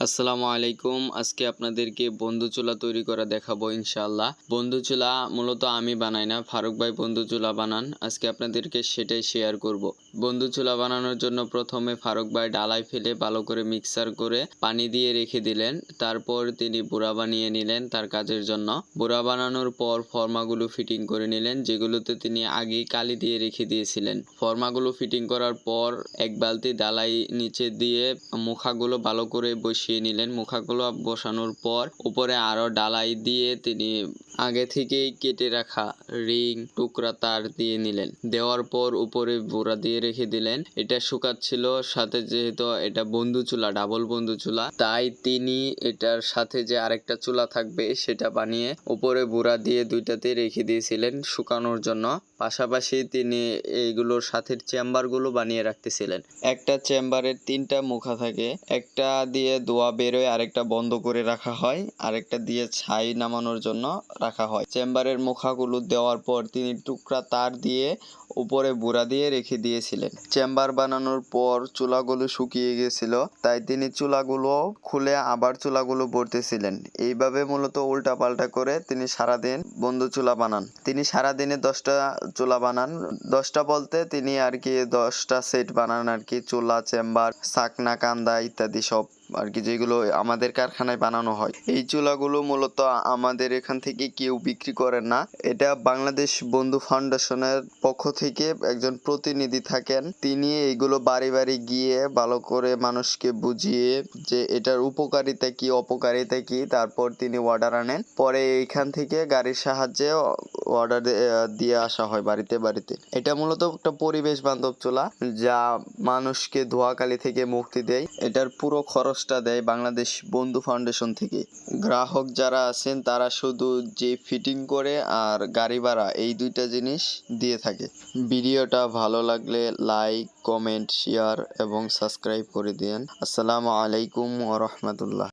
আসসালামু আলাইকুম। আজকে আপনাদেরকে বন্ধু চুলা তৈরি করা দেখাবো ইনশাআল্লাহ। বন্ধু চুলা মূলত আমি বানাই না, ফারুক ভাই বন্ধু চুলা বানান। আজকে আপনাদেরকে সেটাই শেয়ার করব। বন্ধু চুলা বানানোর জন্য প্রথমে ফারুক ভাই ডালায় ফেলে ভালো করে মিক্সার করে পানি দিয়ে রেখে দিলেন। তারপর তিনি বুড়া বানিয়ে নিলেন তার কাজের জন্য। বুড়া বানানোর পর ফর্মাগুলো ফিটিং করে নিলেন, যেগুলোতে তিনি আগেই কালি দিয়ে রেখে দিয়েছিলেন। ফর্মাগুলো ফিটিং করার পর এক বালতি ডালাই নিচে দিয়ে মুখাগুলো ভালো করে বসিয়ে নিলেন। মুখাগুলো বসানোর পর উপরে আরো ডালাই দিয়ে তিনি আগে থেকেই কেটে রাখা রিং টুকরা তার দিয়ে নিলেন। দেওয়ার পর উপরে বুড়া দিয়ে রেখে দিলেন। এটা শুকাচ্ছিল, সাথে যেহেতু এটা বন্ধু চুলা, ডাবল বন্ধু চুলা, তাই তিনি এটার সাথে যে আরেকটা চুলা থাকবে সেটা বানিয়ে উপরে বুড়া দিয়ে দুইটাতে রেখে দিয়েছিলেন শুকানোর জন্য। পাশাপাশি তিনি এইগুলোর সাথে চেম্বারগুলো বানিয়ে রাখতেছিলেন। একটা চেম্বারের 3টা মুখা থাকে, একটা দিয়ে ধোয়া বেরোয়, আরেকটা বন্ধ করে রাখা হয়, আরেকটা দিয়ে ছাই নামানোর জন্য রাখা হয়। চেম্বারের মুখাগুলো দেওয়ার পর তিনি টুকরা তার দিয়ে উপরে বুড়া দিয়ে রেখে দিয়েছিলেন। চেম্বার বানানোর পর চুলাগুলো শুকিয়ে গেছিল, তাই তিনি চুলাগুলো খুলে আবার চুলাগুলো ভরতেছিলেন। এইভাবে মূলত উল্টা পাল্টা করে তিনি সারাদিন বন্ধু চুলা বানান। তিনি সারাদিনে 10টা চুলা বানান। 10টা বলতে তিনি আর কি 10টা সেট বানান আর কি, চুলা, চেম্বার, সাকনা, কান্দা ইত্যাদি সব আর কি, যেগুলো আমাদের কারখানায় বানানো হয়। এই চুলাগুলো মূলত আমাদের এখান থেকে কেউ বিক্রি করে না। এটা বাংলাদেশ বন্ধু ফাউন্ডেশনের পক্ষ থেকে একজন প্রতিনিধি থাকেন, তিনি এইগুলো বাড়ি বাড়ি গিয়ে ভালো করে মানুষকে বুঝিয়ে যে এটার উপকারিতা কি অপকারিতা কি, তারপর তিনি অর্ডার আনেন। পরে এইখান থেকে গাড়ির সাহায্যে অর্ডার দিয়ে আসা হয় বাড়িতে বাড়িতে। এটা মূলত একটা পরিবেশ বান্ধব চুলা যা মানুষকে ধোঁয়াকালি থেকে মুক্তি দেয়। এটার পুরো খরচটা দেয় বাংলাদেশ বন্ধু ফাউন্ডেশন থেকে। গ্রাহক যারা আছেন তারা শুধু যে ফিটিং করে আর গাড়ি ভাড়া, এই 2টা জিনিস দিয়ে থাকে। ভিডিওটা ভালো লাগলে লাইক, কমেন্ট, শেয়ার এবং সাবস্ক্রাইব করে দিন। আসসালামু আলাইকুম ওয়া রাহমাতুল্লাহ।